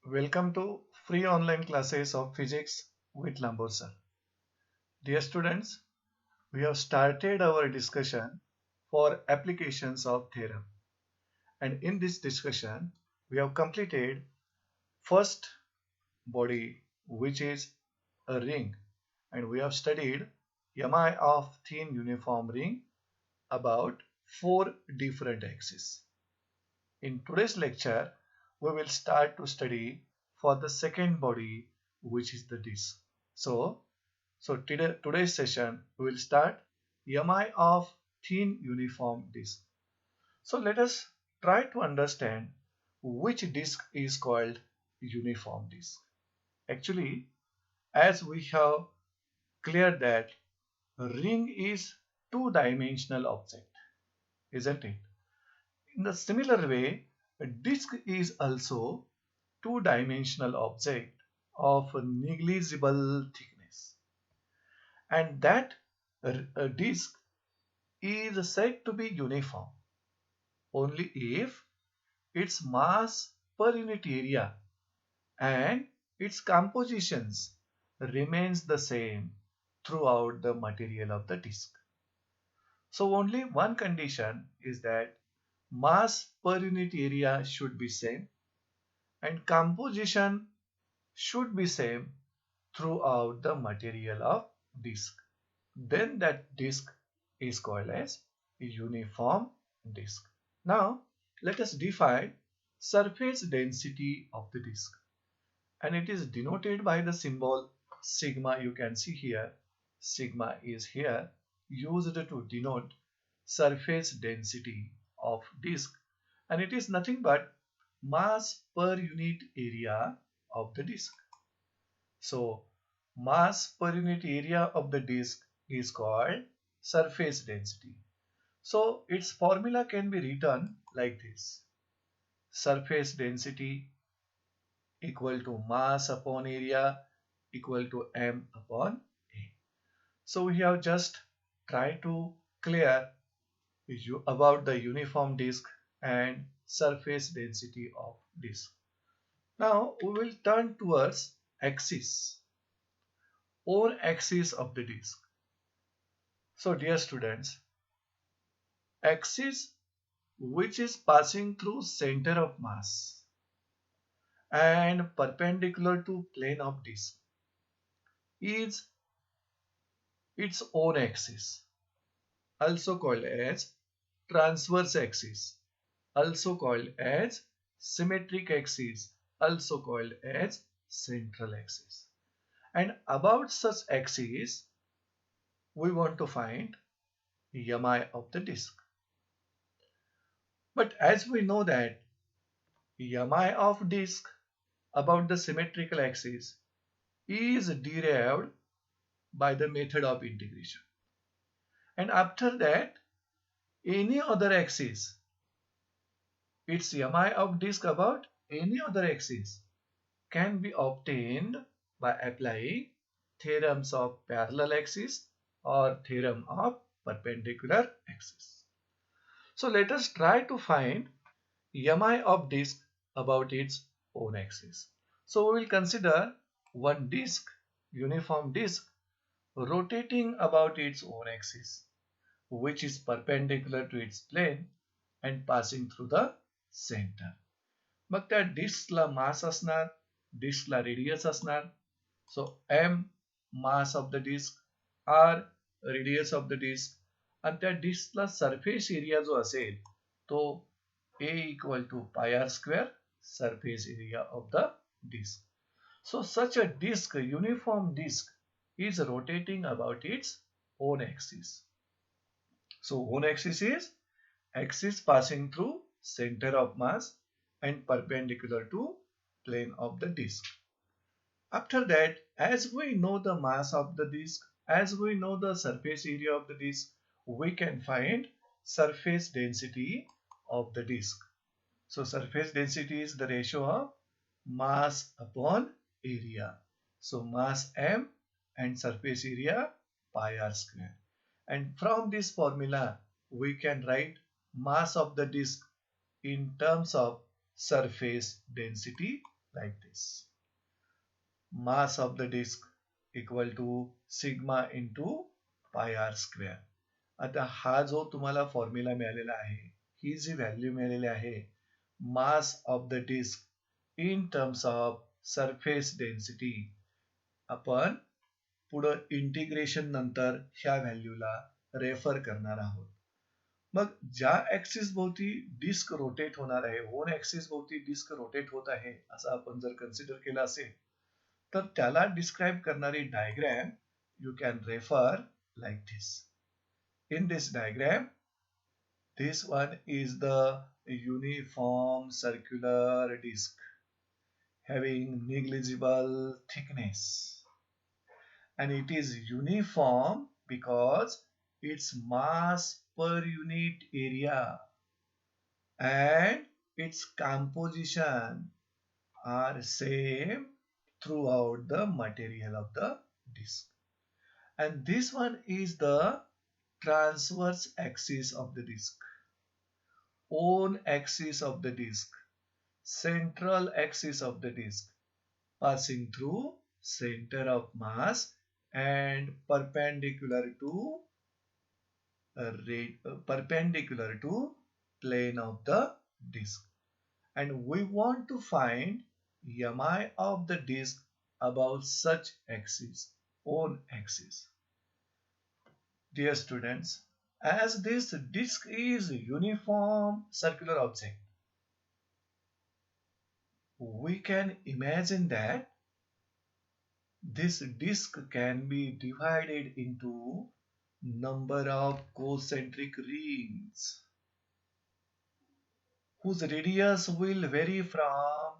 Welcome to free online classes of physics with Lambor sir. Dear students, we have started our discussion for applications of theorem. And in this discussion, we have completed first body, which is a ring. And we have studied mi of thin uniform ring about four different axes. In today's lecture, we will start to study for the second body, which is the disk. Today's session we will start mi of thin uniform disk. So let us try to understand which disk is called uniform disk. Actually, as we have cleared that ring is two-dimensional object, isn't it? In the similar way, a disk is also two-dimensional object of negligible thickness, and that disk is said to be uniform only if its mass per unit area and its compositions remains the same throughout the material of the disk. So only one condition is that mass per unit area should be same and composition should be same throughout the material of disk. Then that disk is called as uniform disk. Now let us define surface density of the disk, and it is denoted by the symbol sigma. You can see here sigma is here used to denote surface density of disk, and it is nothing but mass per unit area of the disk. So mass per unit area of the disk is called surface density. So its formula can be written like this: surface density equal to mass upon area equal to m upon a. So we have just tried to clear you about the uniform disk and surface density of disk. Now we will turn towards axis or axis of the disk. So dear students, axis which is passing through center of mass and perpendicular to plane of disk is its own axis, also called as transverse axis, also called as symmetric axis, also called as central axis. And about such axis, we want to find mi of the disk. But as we know that mi of disk about the symmetrical axis is derived by the method of integration. And after that, any other axis, its mi of disk about any other axis can be obtained by applying theorems of parallel axis or theorem of perpendicular axis. So let us try to find mi of disk about its own axis. So we will consider one disk, uniform disk, rotating about its own axis, which is perpendicular to its plane and passing through the center. मग त्या डिस्कला मास असणार, डिस्कला radius असणार. So m mass of the disc, r radius of the disc, आणि त्या डिस्कला surface area जो असेल तो a equal to pi r square surface area of the disk. So such a disk, uniform disk, is rotating about its own axis. So own axis is axis passing through center of mass and perpendicular to plane of the disk. After that, as we know the mass of the disk, as we know the surface area of the disk, we can find surface density of the disk. So surface density is the ratio of mass upon area. So mass m and surface area pi r square. And from this formula, we can write mass of the disk in terms of surface density like this. Mass of the disk equal to sigma into pi r square. आता हा जो तुम्हाला formula मिळालेला आहे, ही जी value मिळालेली आहे, mass of the disc in terms of surface density, आपण पुढं इंटिग्रेशन नंतर ह्या व्हॅल्यूला रेफर करणार आहोत. मग ज्या ऍक्सिस भोवती डिस्क रोटेट होणार आहे, ओन ऍक्सिस भोवती डिस्क रोटेट होत आहे असं आपण जर कन्सिडर केलं असेल, तर त्याला डिस्क्राइब करणारी diagram you can refer like this. In this diagram, this one is the uniform circular disc having negligible thickness, and it is uniform because its mass per unit area and its composition are same throughout the material of the disc. And this one is the transverse axis of the disk, own axis of the disk, central axis of the disk, passing through center of mass and perpendicular to plane of the disk. And we want to find mi of the disk above such axis, own axis. Dear students, as this disk is uniform circular object, we can imagine that this disk can be divided into number of concentric rings whose radius will vary from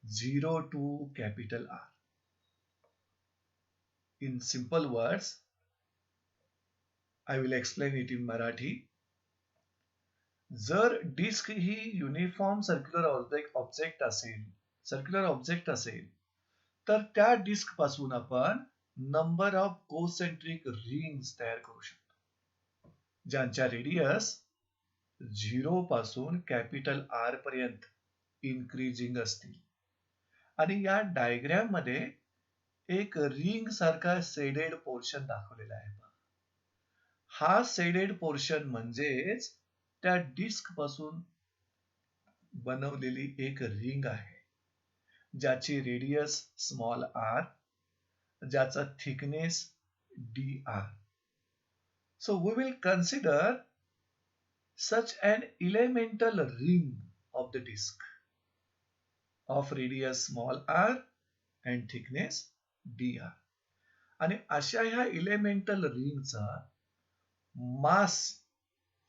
0 to capital R. In simple words, I will explain it in Marathi. जर disc ही uniform circular object असेल, तर त्या disc पासून आपण number of concentric rings तयार करू शकतो, ज्यांच्या रेडियस 0 पासून कॅपिटल आर पर्यंत इन्क्रीजिंग असतील. आणि या डायग्राम मध्ये एक रिंग सारखा शेडेड पोर्शन दाखवलेला आहे. हा शेडेड पोर्शन म्हणजेच त्या डिस्क पासून बनवलेली एक रिंग आहे, ज्याची रेडियस स्मॉल आर, ज्याचा thickness D R. So we will consider such an elemental ring of the disk of radius small r and thickness dr. आणि अशा ह्या इलेमेंटल रिंगचा मास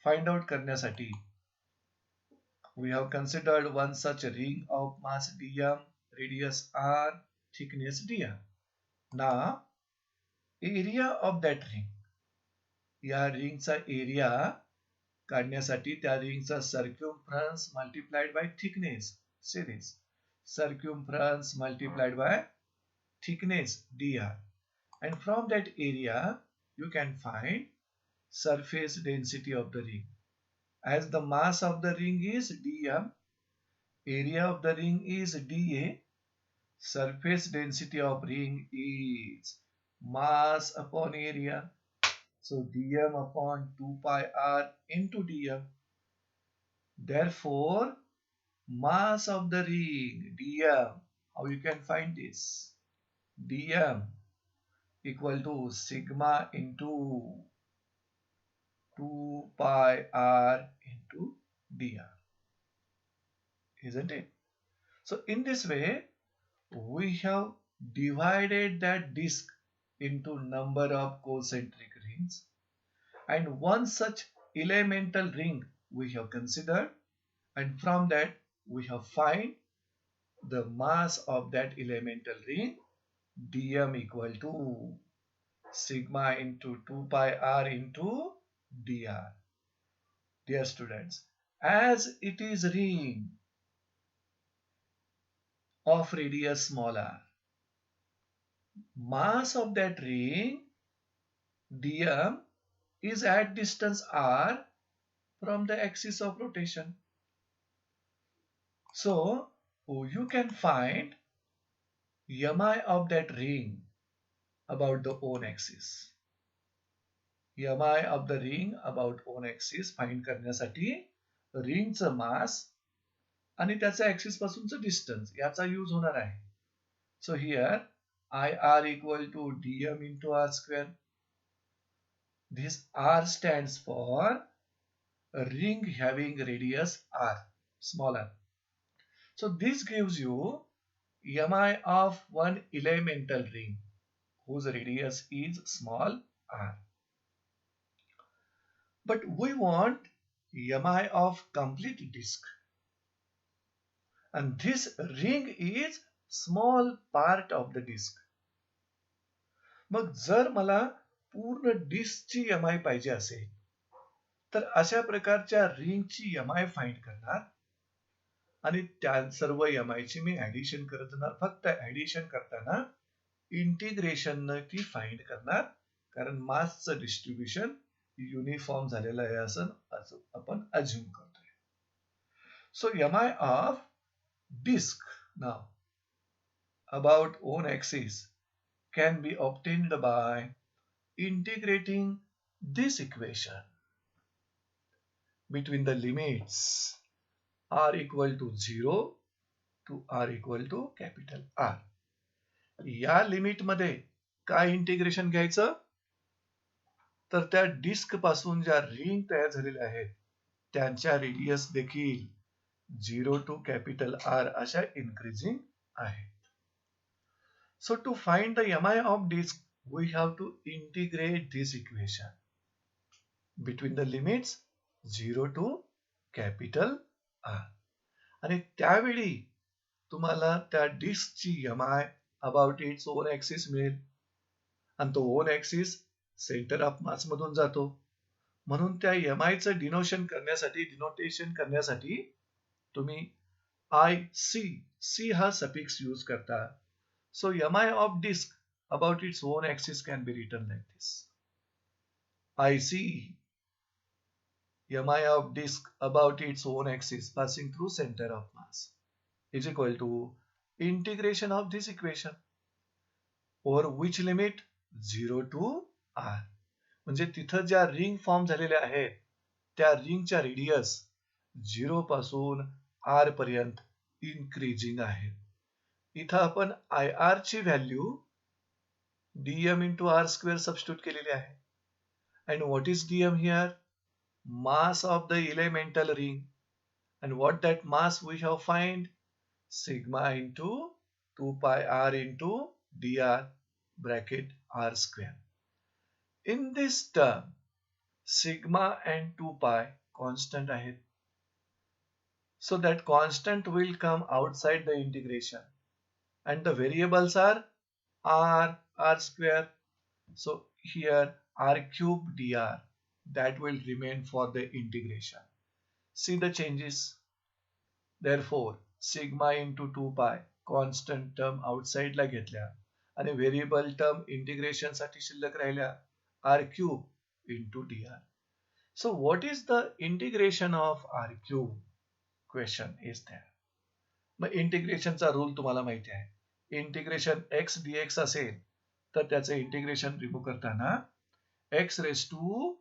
फाइंड आउट करण्यासाठी we have considered one such ring of mass dm, radius r, thickness dr. Now area of that ring, या रिंगचा area काढण्यासाठी त्या रिंगचा circumference multiplied by thickness series, circumference multiplied by thickness dr, and from that area you can find surface density of the ring. As the mass of the ring is dm, area of the ring is dA, surface density of ring is mass upon area, so dm upon 2 pi r into dm. Therefore mass of the ring dm, how you can find this? Dm equal to sigma into 2 pi r into dr, isn't it? So in this way we have divided that disk into number of concentric rings, and one such elemental ring we have considered, and from that we have find the mass of that elemental ring dm equal to sigma into 2 pi r into dr. Dear students, as it is ring of radius small r, mass of that ring dm is at distance r from the axis of rotation. So you can find mi of that ring about the own axis. mi of the ring about own axis find करण्यासाठी रिंगचं मास आणि त्याच्या axis पासूनचं distance याचा use होणार आहे. So here IR equal to dm into r square. This r stands for a ring having radius r, small r. So this gives you mi of one elemental ring whose radius is small r. But we want mi of complete disk. And this ring is small part of the disk. मग जर मला पूर्ण डिस्कची MI पाहिजे असेल तर अशा प्रकारच्या रिंगची MI find करणार आणि त्या सर्व एमआयची मी ऍडिशन करत जाणार. फक्त ऍडिशन करताना इंटिग्रेशन ती फाइंड करणार, कारण मासचं डिस्ट्रीब्युशन युनिफॉर्म झालेलं आहे असं आपण अज्युम करतोय. So MI of disk now about own axis can be obtained by integrating this equation between the limits r equal to 0 to r equal to capital R. या limit मध्ये काय integration घ्यायचं, तर त्या डिस्क पासून ज्या ring तयार झालेल्या आहेत त्यांच्या रेडियस देखील 0 to capital R अशा increasing आहेत. So to find the mi of disk, we have to integrate this equation between the limits 0 to capital R. आणि त्यावेळी तुम्हाला त्या डिस्कची mi about its own axis मिळेल आणि तो own axis centre of mass मधून जातो. म्हणून त्या mi चं डिनोटेशन करण्यासाठी तुम्ही C हा सफिक्स यूज करता. So mi of disk about its own axis can be written like this. IC mi of disk about its own axis passing through center of mass is equal to integration of this equation over which limit 0 to r. म्हणजे तिथं ज्या ring form झालेल्या आहेत त्या रिंगच्या radius 0 पासून r पर्यंत increasing आहे. इथं आपण IR ची value dm into r square substitute केलेली आहे. And what is dm here? Mass of the elemental ring. And what that mass we have find? Sigma into 2 pi r into dr bracket r square. In this term, sigma and 2 pi constant आहेत. So that constant will come outside the integration. And the variables are r square. So here r cube dr, that will remain for the integration. See the changes. Therefore sigma into 2 pi constant term outside ला घेतल्या आणि variable term integration साठी शिल्लक राहिल्या r cube into dr. So what is the integration of r cube? Question is there. मग इंटिग्रेशनचा rule तुम्हाला माहिती आहे. इंटिग्रेशन x dx असेल तर त्याचे इंटिग्रेशन रिमूव्ह करताना x raised to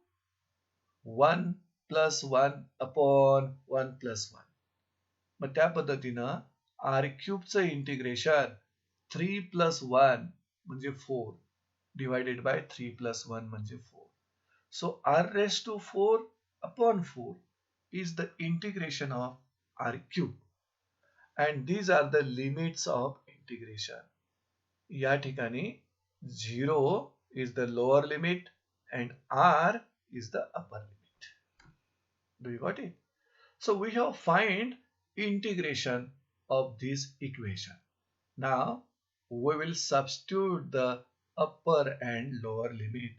1 plus 1 upon 1 plus 1. मग त्या पद्धतीनं r cube चं इंटिग्रेशन 3 plus 1 म्हणजे 4 divided by 3 plus 1 म्हणजे 4. So r raised to 4 upon 4 is the integration of r cube. And these are the limits of integration. या ठिकाणी 0 is the lower limit and r is the upper limit. Do you got it? So we have find integration of this equation. Now we will substitute the upper and lower limit.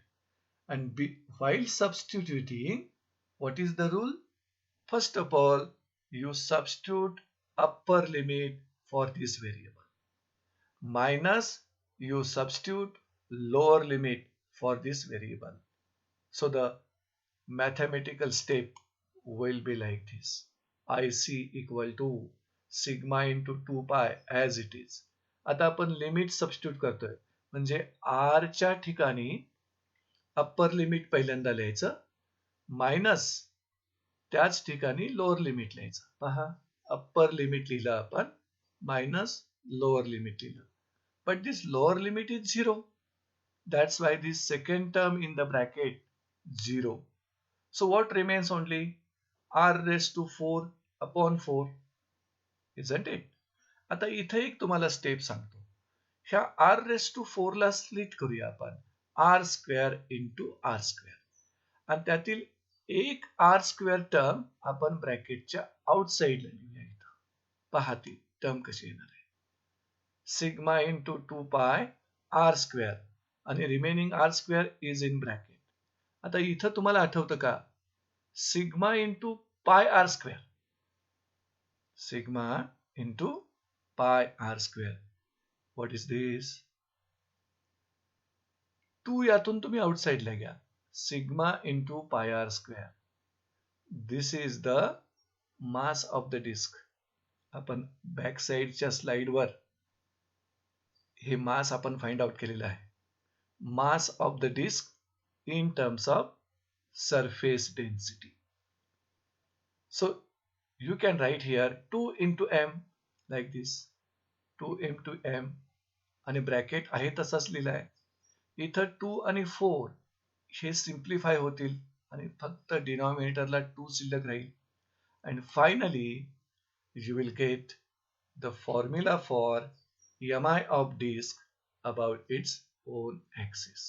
And while substituting, what is the rule? First of all, you substitute upper limit for this variable minus you substitute lower limit for this variable. So the mathematical step will be like this. IC equal to sigma into 2 pi as it is आता आपण limit substitute करतोय, म्हणजे r च्या ठिकाणी upper limit पहिल्यांदा लिहायचं, minus त्याच ठिकाणी लोअर लिमिट लिहायचं. पहा, अप्पर लिमिट लिहिलं आपण, मायनस लोअर लिमिट लिहिलं. But this lower limit is 0. That's why this second term in the bracket 0. So what remains only? R raised to 4 upon 4. Isn't it? आता इथे एक तुम्हाला स्टेप सांगतो. ह्या r raised to 4 ला स्प्लिट करूया आपण. r square into r square. आणि त्यातील एक r स्क्वेअर टर्म आपण ब्रॅकेटच्या आउटसाइडला लिहूया इथं. पहा ती टर्म कशी येणार आहे. Sigma into 2 pi r square आणि remaining r square is in bracket. आता इथं तुम्हाला आठवतं का, sigma into pi r square, sigma into pi r square. What is this? 2 यातून तुम्ही आउटसाइडला घ्या, sigma into pi r square. This is the mass of the disc. आपण बॅक साइडच्या स्लाइडवर हे मास आपण फाइंड आउट केलेलं आहे. Mass of the disc in terms of surface density. So you can write here 2 into m like this, 2 into m, आणि bracket आहे तसाच लिहिलाय. इथं 2 आणि 4 हे सिम्प्लिफाय होतील आणि फक्त डिनॉमिनेटरला 2 शिल्लक राहील. And finally you will get the formula for mi of disk about its own axis.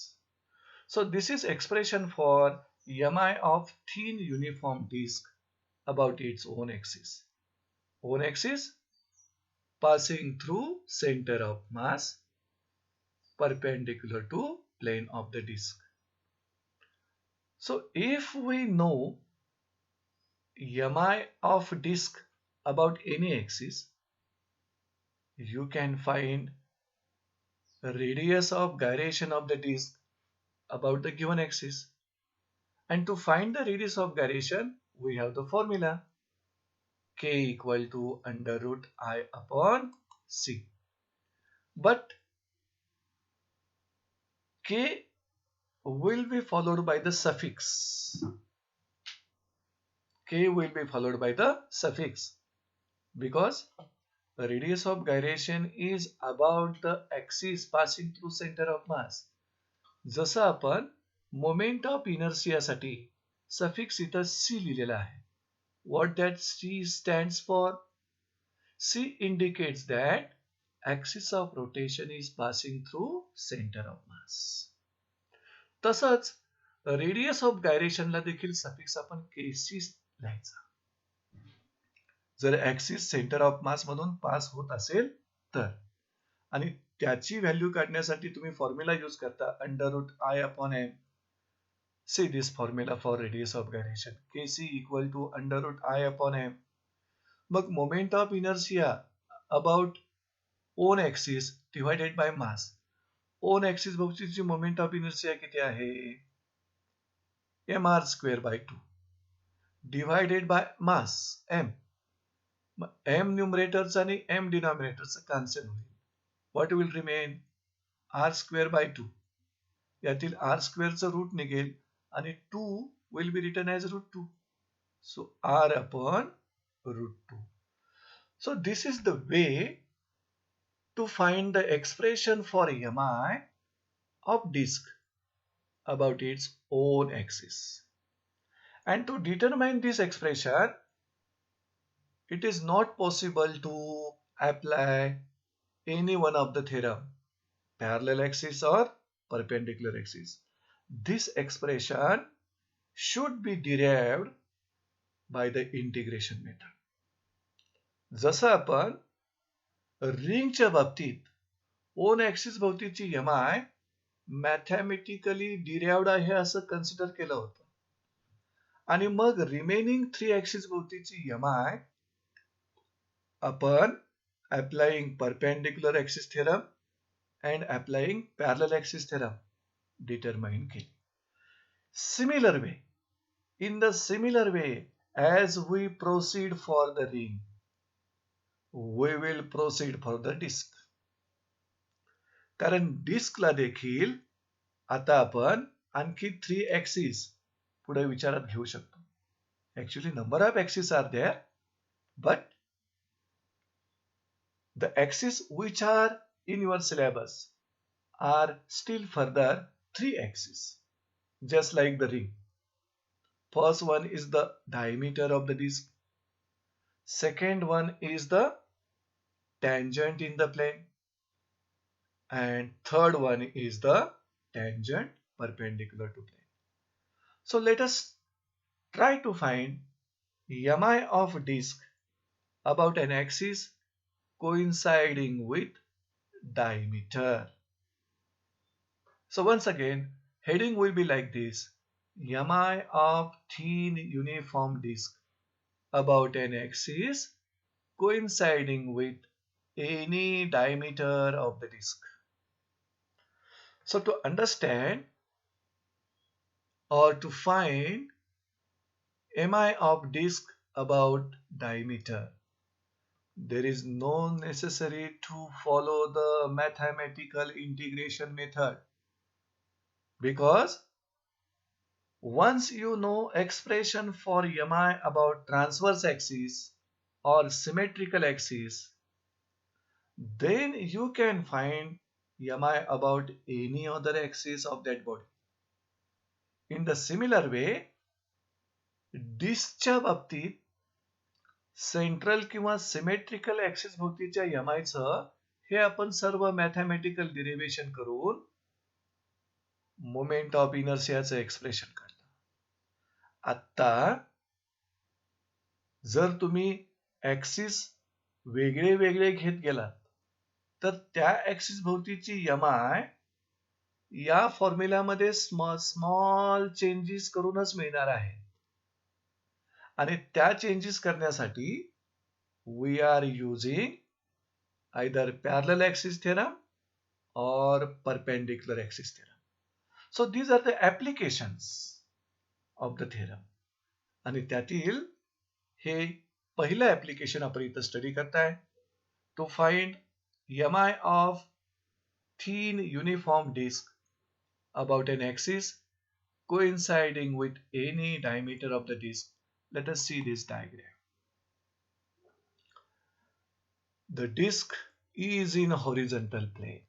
So this is expression for mi of thin uniform disk about its own axis. Own axis passing through center of mass perpendicular to plane of the disk. So if we know mi of disk about any axis, you can find radius of gyration of the disk about the given axis. And to find the radius of gyration, we have the formula k equal to under root I upon c. But k will be followed by the suffix. K will be followed by the suffix because the radius of gyration is about the axis passing through center of mass. जसं आपण moment of inertia साठी suffix इथं c लिहिलेला आहे. What that c stands for? C indicates that axis of rotation is passing through center of mass. तसंच radius of गायरेशनला देखील suffix आपण kc लिहायचा. जर ऍक्सिस सेंटर ऑफ मास मधून पास होत असेल तर. आणि त्याची व्हॅल्यू काढण्यासाठी तुम्ही फॉर्म्युला यूज करता under root I upon m. See this formula for radius of gyration. Kc equal to under root I upon m. मग moment of inertia about own axis divided by mass. Own axis भोवतीची moment of inertia किती आहे? mr square by 2 divided by mass m. m न्यूमरेटरचा आणि m डिनॉमिनेटरचा cancel होईल. What will remain? r square by 2. यातील r square चं root निघेल आणि 2 will be written as root 2. So r upon root 2. So this is the way to find the expression for mi of disk about its own axis. And to determine this expression, it is not possible to apply any one of the theorem, parallel axis or perpendicular axis. This expression should be derived by the integration method. जसं आपण रिंगच्या बाबतीत own axis भोवतीची mi mathematically derived आहे असं consider केलं होतं. आणि मग रिमेनिंग 3 ऍक्सिस भोवतीची mi आपण applying perpendicular axis theorem and applying parallel axis theorem determine केली. In the similar way as we proceed for the ring, we will proceed for the disk. कारण डिस्कला देखील आता आपण आणखी 3 ऍक्सिस पुढे विचारात घेऊ शकतो. Actually, number of axes are there, but the axes which are in your syllabus are still further 3 axes, just like the ring. First one is the diameter of the disc. Second one is the tangent in the plane. And third one is the tangent perpendicular to plane. So let us try to find mi of disc about an axis coinciding with diameter. So once again, heading will be like this: mi of thin uniform disc about an axis coinciding with any diameter of the disc. So to understand or to find mi of disc about diameter, there is no necessary to follow the mathematical integration method, because once you know expression for mi about transverse axis or symmetrical axis, then you can find mi about any other axis of that body. In the similar way, डिस्कच्या बाबतीत central किंवा symmetrical axis भोवतीच्या एमआयचं हे आपण सर्व mathematical डिरिव्हेशन करून moment of इनर्शियाचं expression काढलं. आता जर तुम्ही axis वेगळे वेगळे घेत गेलात तर त्या ऍक्सिस भोवतीची एमआय या फॉर्म्युल्यामध्ये स्मॉल चेंजेस करूनच मिळणार आहे. आणि त्या चेंजेस करण्यासाठी we are using either parallel axis theorem or perpendicular axis theorem. So these are the applications of the theorem. आणि त्यातील हे पहिलं ऍप्लिकेशन आपण इथं स्टडी करताय to find mi of thin uniform disc about an axis coinciding with any diameter of the disc. Let us see this diagram. The disc is in horizontal plane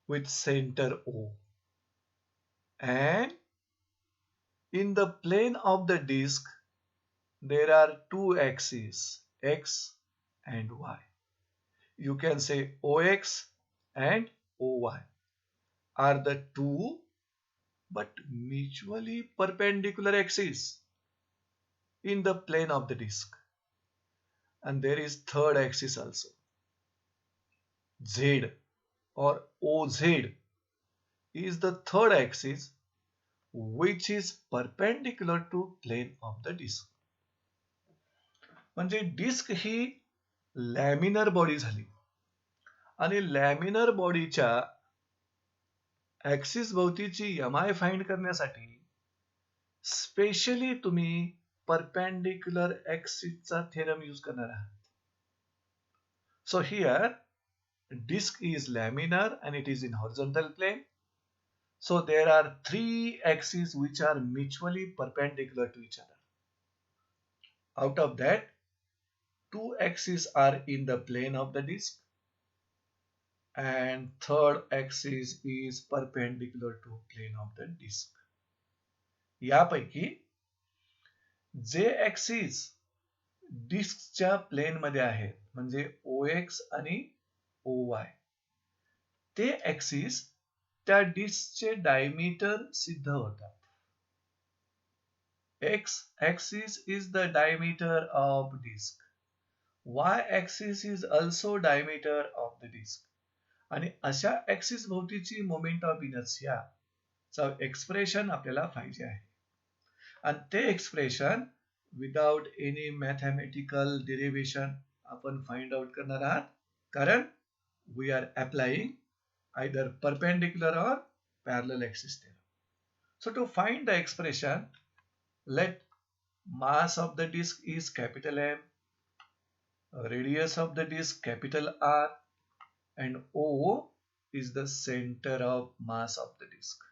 with center O, and in the plane of the disc there are two axes, x and y. You can say OX and OY are the two but mutually perpendicular axes in the plane of the disc. And there is third axis also, Z or OZ is the third axis which is perpendicular to plane of the disc. म्हणजे disc ही laminar body झाली आणि laminar बॉडीच्या axis भोवतीची MI find करण्यासाठी specially तुम्ही perpendicular ऍक्सिसचा theorem use करणार आहात. So here disk is laminar and it is in horizontal plane. So there are three axes which are mutually perpendicular to each other. Out of that, two axes are in the plane of the disk and third axis is perpendicular to plane of the disk. यापैकी जे axis डिस्कच्या plane मध्ये आहेत म्हणजे OX आणि OY, ते axis त्या डिस्कचे diameter सिद्ध होतात. X axis is the diameter of disk. Y axis is also diameter of the disk. आणि अशा ऍक्सिस भोवतीची मोमेंट ऑफ इनर्शिया चा एक्सप्रेशन आपल्याला पाहिजे आहे. आणि ते expression without any mathematical derivation आपण फाइंड आउट करणार आहात, कारण we are applying either perpendicular or parallel axis theorem. So to find the expression, let mass of the disk is capital M, radius of the disk capital R, and O is the center of mass of the disk.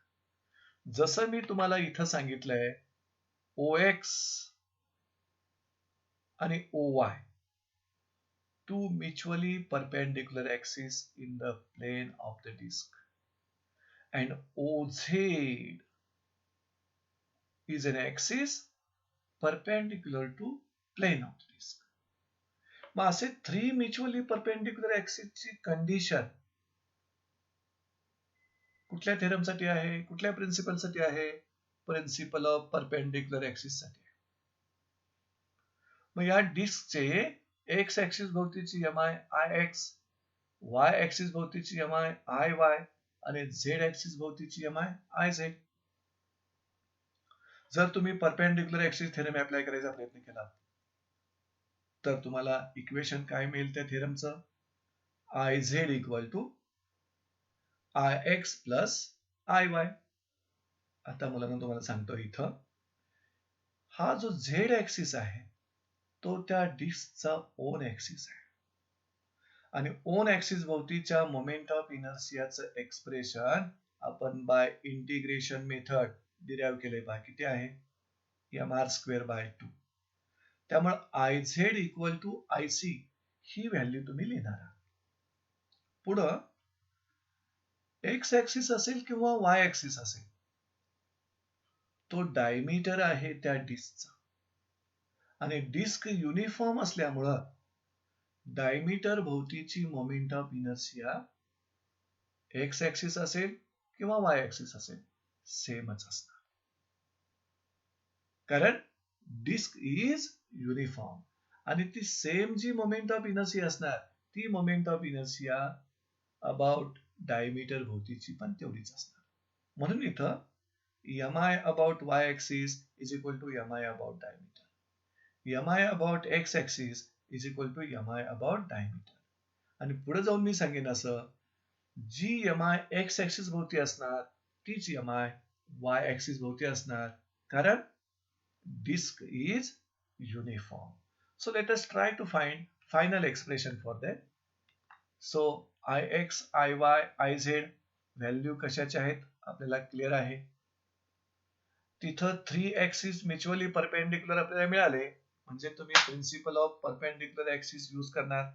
जसं मी तुम्हाला इथं सांगितलंय OX आणि OY, two mutually perpendicular axes in the plane of the disk, and OZ is an axis perpendicular to plane of the disk. मग असे three mutually perpendicular ऍक्सिसची condition कुठल्या थेरमसाठी आहे, कुठल्या प्रिन्सिपलसाठी आहे? प्रिन्सिपल ऑफ परपेंडिक्युलर ऍक्सिस साठी. मग या डिस्कचे एक्स ऍक्सिस भोवतीची M I X, Y axis भोवतीची एम आय वाय आणि झेड ऍक्सिस भोवतीची एम आय झेड. जर तुम्ही परपेंडिक्युलर ऍक्सिस थेरम अप्लाय करायचा प्रयत्न केला तर तुम्हाला इक्वेशन काय मिळेल त्या थेरमचं? I Z equal to I X plus I Y. आता मुलांना तुम्हाला सांगतो इथं हा जो झेड ऍक्सिस आहे तो त्या डिस्कचा ओन ऍक्सिस आहे आणि ओन ऍक्सिस भोवतीच्या मोमेंट ऑफ इनर्शियाचं एक्सप्रेशन आपण बाय इंटिग्रेशन मेथड डिराइव्ह केले पहा. किती आहे? mr²/2. त्यामुळे I Z equal to I C ही व्हॅल्यू तुम्ही लिहिणार आहात. पुढं एक्स ऍक्सिस असेल किंवा वाय ऍक्सिस असेल, तो डायमीटर आहे त्या डिस्कचा आणि डिस्क युनिफॉर्म असल्यामुळं डायमीटर भोवतीची moment of inertia X axis असेल किंवा वाय ऍक्सिस असेल सेमच असणार, कारण डिस्क इज युनिफॉर्म आणि ती सेम जी मोमेंट ऑफ इनर्शिया असणार ती moment of inertia about diameter भोवतीची पण तेवढीच असणार. म्हणून इथं mi about y axis is equal to mi about diameter, mi about x axis is equal to mi about diameter. आणि पुढे जाऊन मी सांगेन असं, जी mi x axis भोवती असणार तीच mi y axis भोवती असणार, कारण disk is uniform. So let us try to find final expression for that. So ix, iy, iz value कशाच्या आहेत आपल्याला क्लिअर आहे. तिथं थ्री ऍक्सिस म्युच्युअली परपेंडिक्युलर आपल्याला मिळाले म्हणजे तुम्ही principle of perpendicular axis use करणार.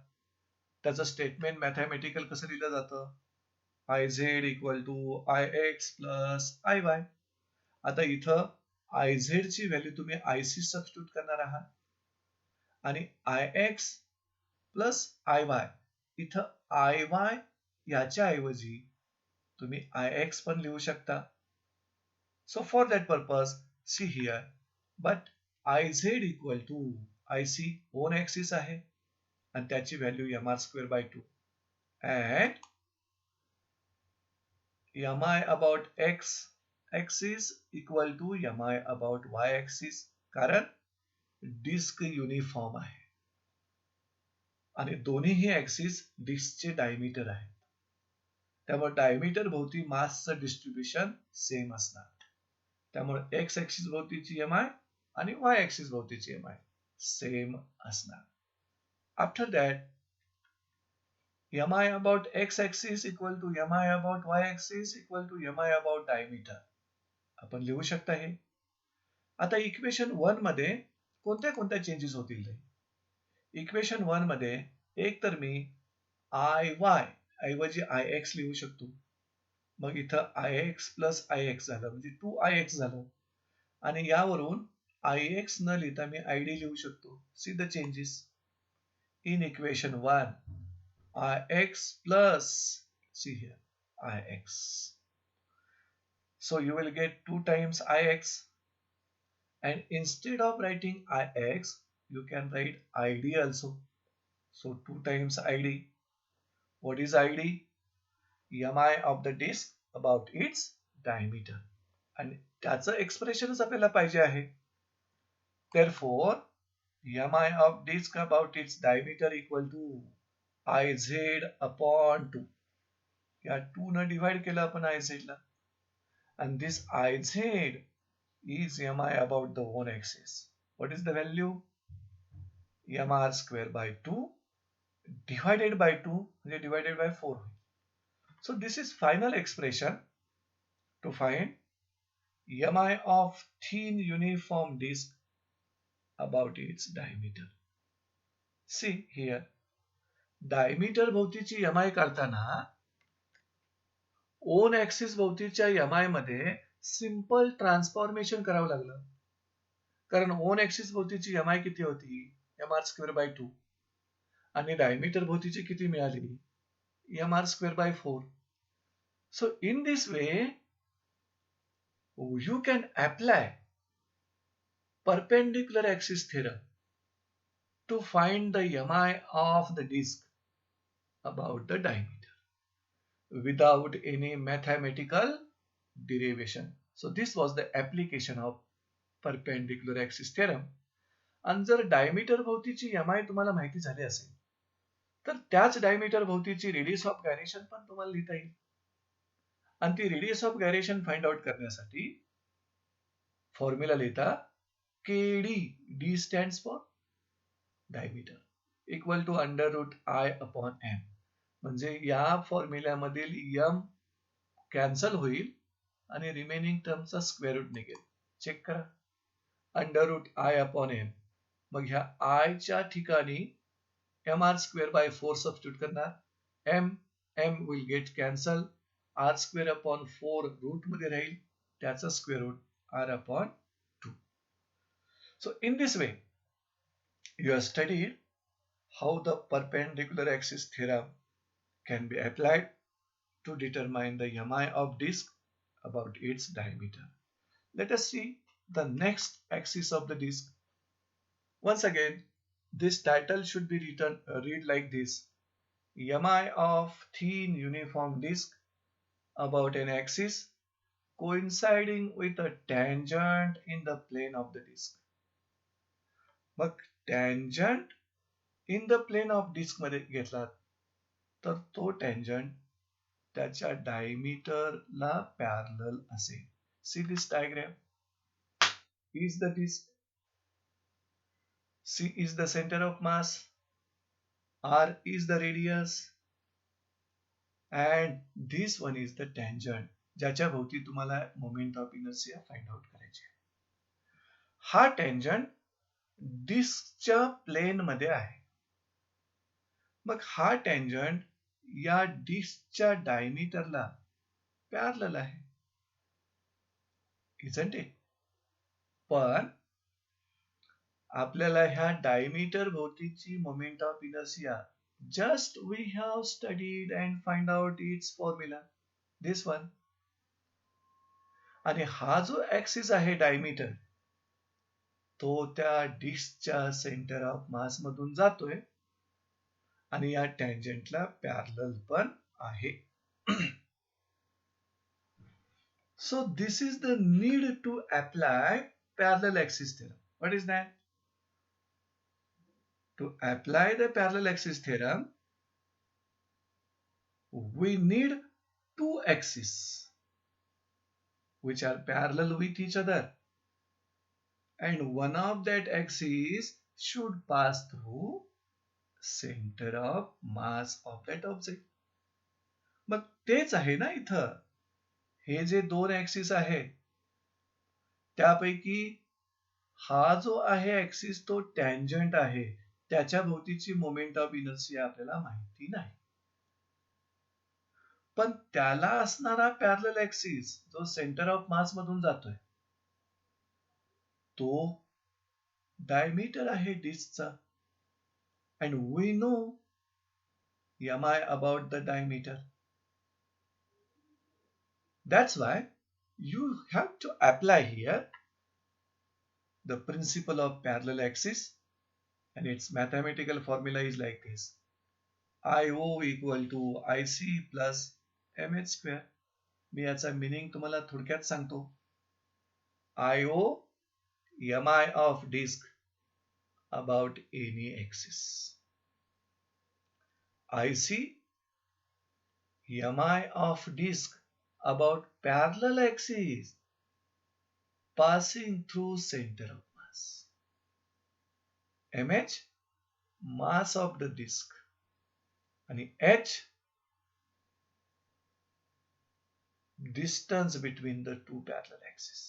त्याचं स्टेटमेंट मॅथमॅटिकल कसं लिहिलं जातं? I Z equal to I X plus I Y. आता इथं आय झेड ची व्हॅल्यू तुम्ही आय सी सबस्टिट्यूट करणार आहात आणि आय एक्स प्लस आय वाय इथं आय वाय याच्या ऐवजी तुम्ही आय एक्स पण लिहू शकता. So for that purpose, see here, but Iz equal to Ic own axis आहे आणि त्याची value mr²/2 and mi about x axis equal to mi about y axis, कारण डिस्क युनिफॉर्म आहे आणि दोन्हीही ऍक्सिस डिस्कचे डायमीटर आहेत. त्यामुळे डायमीटर भोवती मासचं डिस्ट्रीब्युशन सेम असणार. त्यामुळे एक्स ऍक्सिस भोवतीची एम आय आणि वाय ऍक्सिस भोवतीची एम आय सेम असणार. After that M I about x axis equal to M I about y axis equal to M I about diameter आपण लिहू शकता हे. आता इक्वेशन 1 मध्ये कोणत्या कोणत्या चेंजेस होतील ते? इक्वेशन 1 मध्ये एक तर मी आय वाय ऐवजी आय एक्स लिहू शकतो. मग इथं आय एक्स प्लस आय एक्स झालं म्हणजे 2ix झालं आणि यावरून आय एक्स न लिहिता मी आय डी लिहू शकतो. See the changes in equation 1. I X plus see here I x. So you will get 2 times ix and instead of writing ix you can write id also. So 2 times id. What is id? mi of the disk about its diameter. आणि त्याचं एक्सप्रेशनच आपल्याला पाहिजे आहे. Therefore mi of disk about its diameter equal to iz upon 2. या 2 न divide केलं आपण iz La. And this iz is mi about the own axis. What is the value? mr²/2 divided by 2 म्हणजे divided by 4 होईल. So this is final expression to find mi of thin uniform disk about its diameter. See here, diameter भोवतीची mi काढताना own axis भोवतीच्या mi मध्ये simple transformation करावं लागलं. कारण own axis भोवतीची mi किती होती? mr²/2 आणि डायमीटर भोवतीची किती मिळाली? mr²/4. So in this way you can apply perpendicular axis theorem to find the mi of the disk about the diameter without any mathematical derivation. So this was the application of perpendicular axis theorem. आणि जर diameter भोवतीची mi तुम्हाला माहिती झाली असेल तर त्याच diameter भोवतीची radius of gyration पण तुम्हाला लिहिता येईल. आणि ती radius of gyration find out करण्यासाठी फॉर्म्युला लिहिता kd, d stands for diameter, equal to √I/m. म्हणजे या फॉर्म्युल्यामधील m कॅन्सल होईल आणि रिमेनिंग टर्मचा स्क्वेअर रूट निघेल. चेक करा, √I/m. मग ह्या I च्या ठिकाणी mr²/4 सबस्टिट्यूट करणार. m will get cancel. r²/4 root मध्ये राहील, त्याचा square root r/2. So in this way you have studied how the perpendicular axis theorem can be applied to determine the mi of disk about its diameter. Let us see the next axis of the disk. Once again, this title should be read like this: mi of thin uniform disk about an axis coinciding with a tangent in the plane of the disk. Mug tangent in the plane of disk मध्ये घेतला तर तो tangent त्याच्या डायमीटरला parallel असेल. See this diagram. E is the disk, C is the center of mass, R is the radius, and this one is the tangent ज्याच्या भोवती तुम्हाला moment of inertia find out करायचे. हा tangent डिस्कच्या प्लेन मध्ये आहे. मग हा tangent या डिस्कच्या डायमीटरला parallel आहे, isn't it? पण आपल्याला ह्या डायमीटर भोवतीची moment of inertia just we have studied and find out its formula, this one. आणि हा जो ऍक्सिस आहे डायमीटर, तो त्या डिस्कच्या सेंटर ऑफ मास मधून जातोय आणि या टँजंटला पॅरलल पण आहे. So this is the need to apply parallel axis theorem. What is that? To apply the parallel axis theorem, we need two axes which are parallel with each other, and one of that axis should pass through center of mass of that object. मग तेच आहे ना इथं, हे जे दोन axis आहे त्यापैकी हा जो आहे ऍक्सिस तो टँजंट आहे, त्याच्या भोवतीची मोमेंट ऑफ इनर्शिया आपल्याला माहिती नाही. पण त्याला असणारा पॅरलल ऍक्सिस जो सेंटर ऑफ मास मधून जातोय तो डायमीटर आहे डिस्कचा, and we know mi about the diameter. That's why you have to apply here the principle of parallel axis, and its mathematical formula is like this: IO equal to IC plus mh square. मी याचा meaning तुम्हाला थोडक्यात सांगतो. IO mi of disk about any axis, IC mi of disk about parallel axis passing through center of mass, mh mass of the disk आणि h distance between the two parallel axes.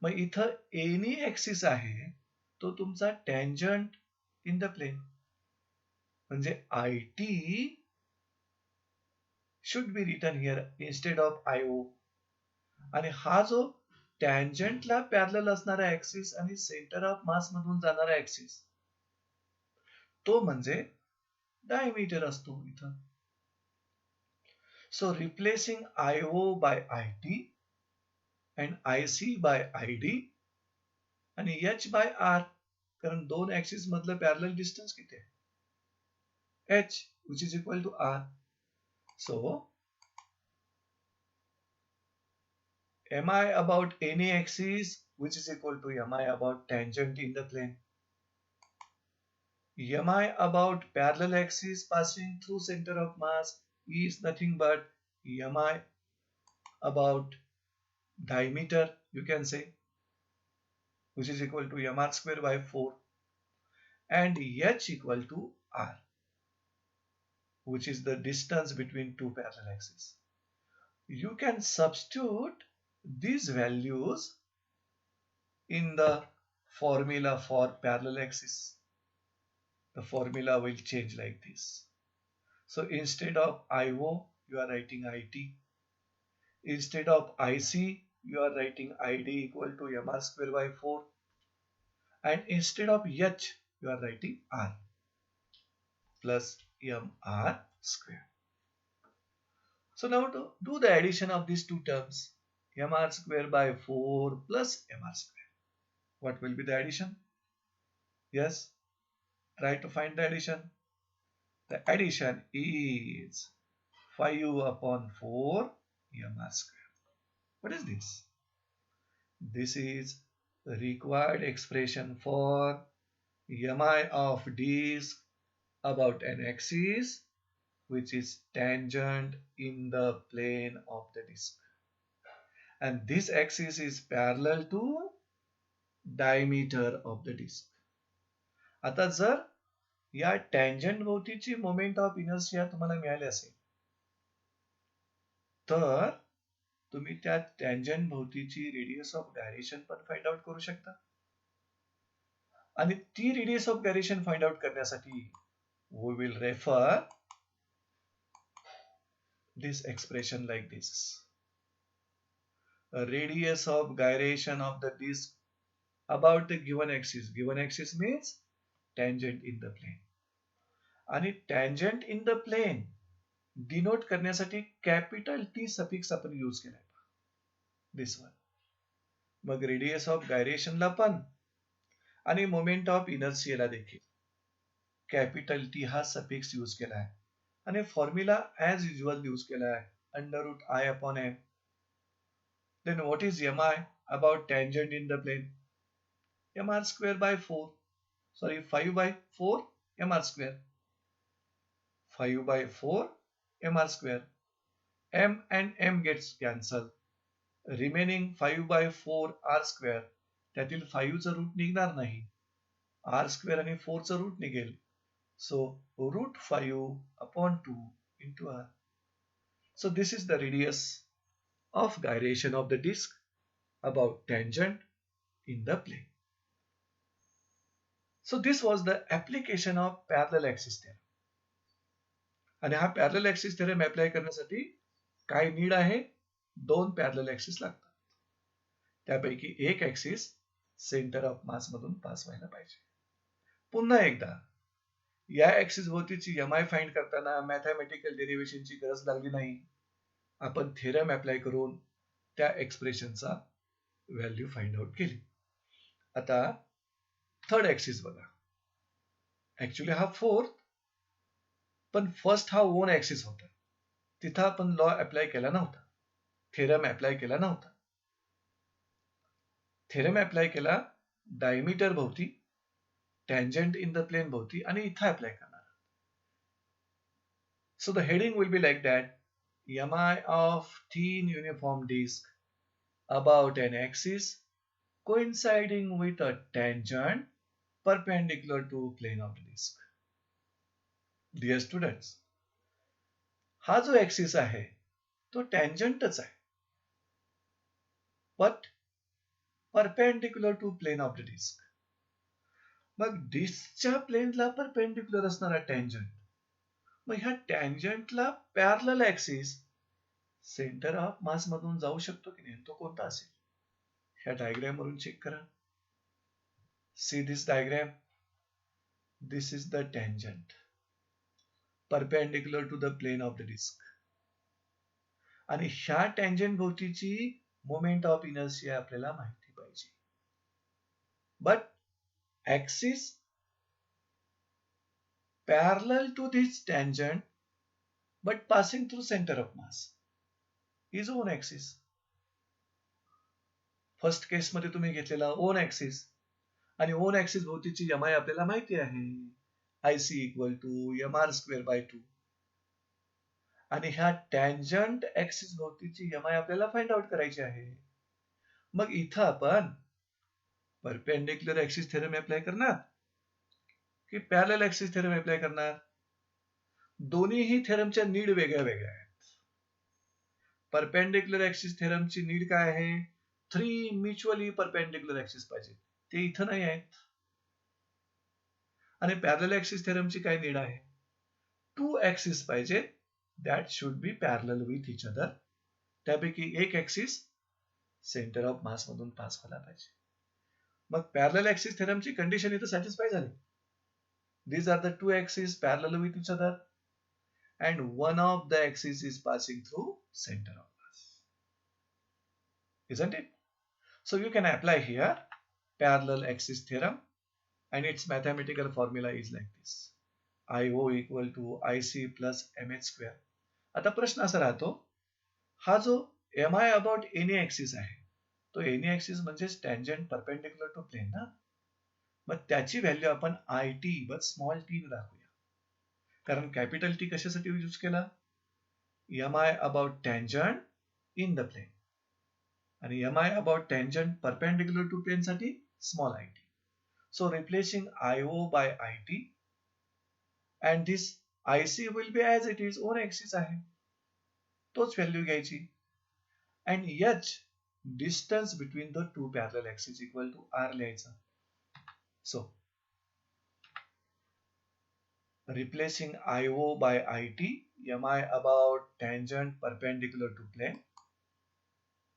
मग इथं any axis आहे तो तुमचा tangent in the plane, म्हणजे IT should be written here instead of IO. आणि हा जो टँजंटला parallel असणारा ऍक्सिस आणि सेंटर ऑफ मास मधून जाणारा ऍक्सिस तो म्हणजे डायमीटर असतो इथं. So replacing IO by IT and IC by ID आणि h by r, कारण दोन ऍक्सिस मधलं पॅरलल डिस्टन्स किती आहे? h, which is equal to r. So mi about any axis which is equal to mi about tangent in the plane. Mi about parallel axis passing through center of mass is nothing but mi about diameter, you can say, which is equal to mr square by 4, and h equal to r, which is the distance between two parallel axes. You can substitute these values in the formula for parallel axis. The formula will change like this. So instead of IO, you are writing IT. Instead of IC, you are writing ID equal to mr square by 4. And instead of h, you are writing r plus mr square. So now to do the addition of these two terms, mr square by 4 plus mr square. What will be the addition? Yes, try to find the addition. The addition is 5 upon 4 mr square. What is this? This is the required expression for mi of disk about an axis which is tangent in the plane of the disk. And this axis is parallel to diameter of the disk. आता जर या tangent भोवतीची moment of inertia तुम्हाला मिळाली असेल तर तुम्ही त्या tangent भोवतीची radius of gyration पण फाइंड आउट करू शकता. आणि ती radius of gyration find out करण्यासाठी we will refer this expression like this. A radius of gyration of the disk about the given axis. Given axis means tangent in the plane. आणि tangent in the plane denote करण्यासाठी capital T suffix आपण use केलाय. This one. मग radius of गायरेशनला पण आणि moment of इनर्शियाला देखील कॅपिटल टी हा सफिक्स यूज केलाय. आणि फॉर्म्युला ऍज युजल यूज केलाय under root I upon m. Then what is mi about tangent in the plane? mr square by 4. Sorry, 5 by 4 mr square. 5 by 4 mr square. M and m gets cancelled. Remaining 5 by 4 r square. त्यातील 5 चं root निघणार नाही. r square आणि 4 चं root निघेल. So root 5 upon 2 into r. So this is the radius of gyration of the disk about tangent in the plane. So this was the application of parallel axis theorem. आणि हा parallel axis theorem apply करण्यासाठी काय need आहे? दोन parallel axis लागतात. त्यापैकी एक axis centre of mass मधून पास व्हायला पाहिजे. पुन्हा एकदा या ऍक्सिस भोवतीची mi फाइंड करताना मॅथमॅटिकल डेरिव्हेशनची गरज लागली नाही. आपण थेरम अप्लाय करून त्या एक्सप्रेशनचा व्हॅल्यू फाइंड आउट केली. आता थर्ड ऍक्सिस बघा. ऍक्च्युली हा फोर्थ, पण फर्स्ट हा ओन ऍक्सिस होता. तिथं आपण लॉ अप्लाय केला नव्हता, थेरम अप्लाय केला नव्हता. थेरम अप्लाय केला डायमीटर भोवती, टँजंट इन द प्लेन भोवती, आणि इथं अप्लाय करणार. So the heading will be like that. Mi of thin uniform disk about an axis coinciding with a tangent perpendicular to plane of the disk. Dear students, हा जो axis आहे तो टँजंटच आहे, but perpendicular to plane of the disk. मग डिस्कच्या प्लेनला perpendicular असणारा टँजंट, मग ह्या टँजंटला parallel axis centre of mass मधून जाऊ शकतो की नाही, तो कोणता असेल? ह्या डायग्राम वरून चेक करा. See this diagram. This is the tangent perpendicular to the plane of the disk. आणि ह्या टँजंट भोवतीची मोमेंट ऑफ इनर्शिया आपल्याला माहिती पाहिजे. But axis parallel to this tangent but passing through center of mass is own axis. First case मध्ये तुम्ही घेतलेला own axis, आणि own axis भोवतीची एमआय आपल्याला माहिती आहे, IC equal to M R square by 2. आणि ह्या टँजंट ऍक्सिस भोवतीची एमआय आपल्याला फाइंड आउट करायची आहे. मग इथं आपण परपेंडिक्युलर ऍक्सिस थेरम अप्लाय करणार की पॅरलल ऍक्सिस थेरम अप्लाय करणार? दोन्हीही थेरमच्या नीड वेगळ्या वेगळ्या आहेत. परपेंडिक्युलर ऍक्सिस थेरमची नीड काय आहे? 3 म्युच्युअली परपेंडिक्युलर ऍक्सिस पाहिजे, ते इथं नाही आहेत. आणि पॅरलल ऍक्सिस थेरमची काय नीड आहे? 2 ऍक्सिस पाहिजे that should be parallel with each other. त्यापैकी एक ऍक्सिस सेंटर ऑफ मास मधून पास व्हायला पाहिजे. मग पॅरलल ऍक्सिस थेरमची कंडिशन इथं सॅटिस्फाय झाली. These are the two axes parallel with each other and one of the axis is passing through center of mass. Isn't it? So you can apply here parallel axis theorem and its mathematical formula is like this. IO equal to IC plus MH square. आता प्रश्न असा राहतो, हा जो MI about any axis आहे, तो any axis म्हणजेच tangent perpendicular to plane ना. मग त्याची व्हॅल्यू आपण आय टी व स्मॉल टी दाखवूया. कारण कॅपिटल टी कशासाठी यूज केला? M I about tangent in the plane, आणि M I about tangent perpendicular to plane साठी small I T. So replacing I O by I T and this I C will be as it is, own axis आहे तोच value घ्यायची. And H distance between the two parallel axis equal to R लिहायचं. So, replacing IO by IT, MI about tangent perpendicular to plane,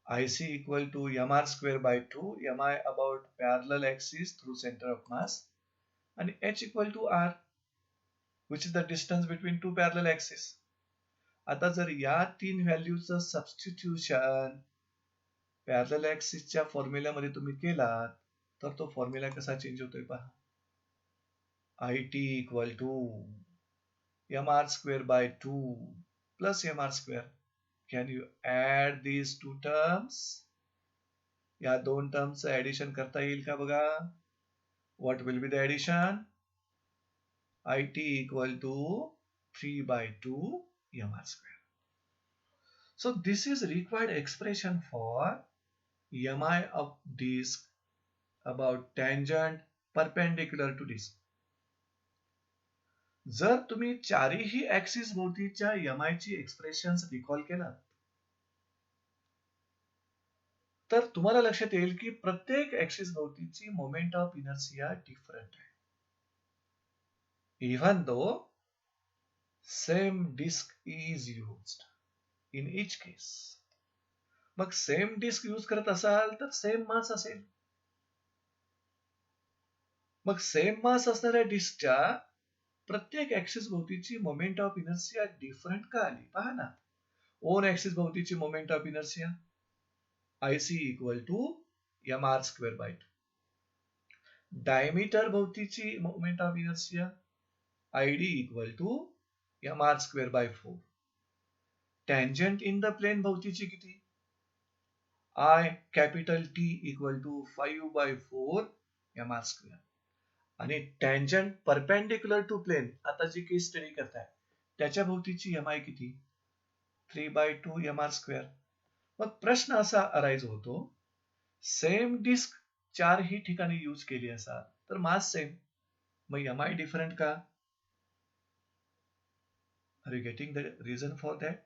IC equal to MR square by 2, MI about parallel axis through center of mass, and H equal to R, which is the distance between two parallel axes. आता जर या तीन व्हॅल्यूचं substitution parallel ऍक्सिसच्या फॉर्म्युल्यामध्ये तुम्ही केलात तर तो formula कसा change होतोय पहा. IT equal to MR square by 2 plus MR square. Can you add these two terms? या दोन टर्म्स ऍडिशन करता येईल का बघा. What will be the addition? IT equal to 3 by 2 MR square. So this is required expression for MI of disk about tangent perpendicular to disk. जर तुम्ही चारही axis भोवतीच्या एमआय ची एक्सप्रेशन्स रिकॉल केला तर तुम्हाला लक्षात येईल की प्रत्येक ऍक्सिस भोवतीची मोमेंट ऑफ इनर्शिया डिफरंट आहे, even though same disk is used in each case. मग सेम डिस्क यूज करत असाल तर सेम मास असेल. मग सेम मास असणाऱ्या डिस्कच्या प्रत्येक ऍक्सिस भोवतीची मोमेंट ऑफ इनर्शिया डिफरंट का आली पहा ना. ओन ऍक्सिस भोवतीची moment of inertia IC equal to M R square by 2. Diameter भोवतीची moment of inertia ID equal to M R square by 4. Tangent in the plane भोवतीची किती? I capital T equal to 5 by 4 M R square. आणि tangent perpendicular to plane, आता जी case study करताय त्याच्या भोवतीची M आय किती? 3 by 2 M R square. मग प्रश्न असा अराइज होतो, सेम डिस्क चारही ठिकाणी यूज केली असा तर मास सेम, मग एम आय डिफरंट का? Are you getting the reason for that?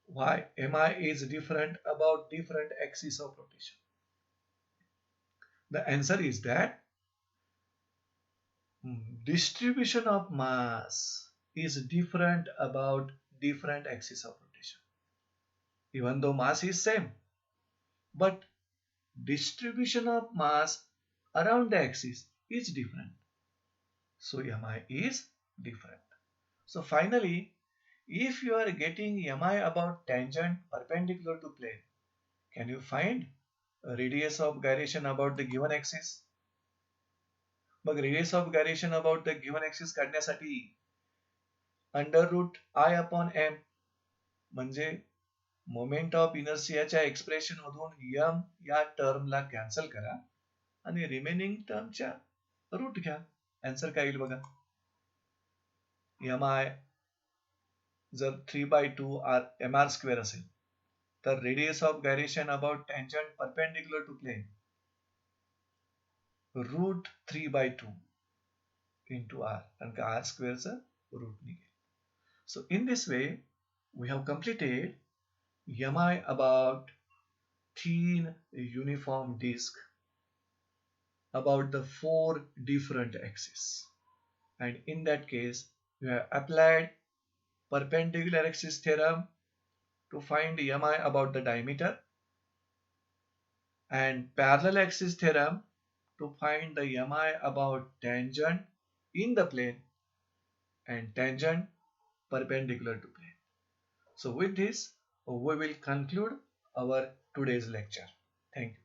Why mi is different about different axis of rotation? The answer is that distribution of mass is different about different axis of rotation. Even though mass is same, but distribution of mass around the axis is different. So mi is different. So finally, if you are getting mi about tangent perpendicular to plane, can you find a radius of gyration about the given axis? मग radius of gyration about the given axis काढण्यासाठी under root I upon M म्हणजे moment of इनर्शियाच्या expression मधून M या टर्मला cancel करा आणि remaining टर्मच्या रूट घ्या. आन्सर काय येईल बघा. एम आय जर 3/2 आर एम आर स्क्वेअर असेल तर radius of gyration about tangent perpendicular to plane root 3/2 into r कारण का r स्क्वेअरचं रूट निघेल. So in this way we have completed mi about thin uniform disk about the 4 different axes, and in that case we have applied perpendicular axis theorem to find mi about the diameter and parallel axis theorem to find the mi about tangent in the plane and tangent perpendicular to plane. So with this we will conclude our today's lecture. Thank you.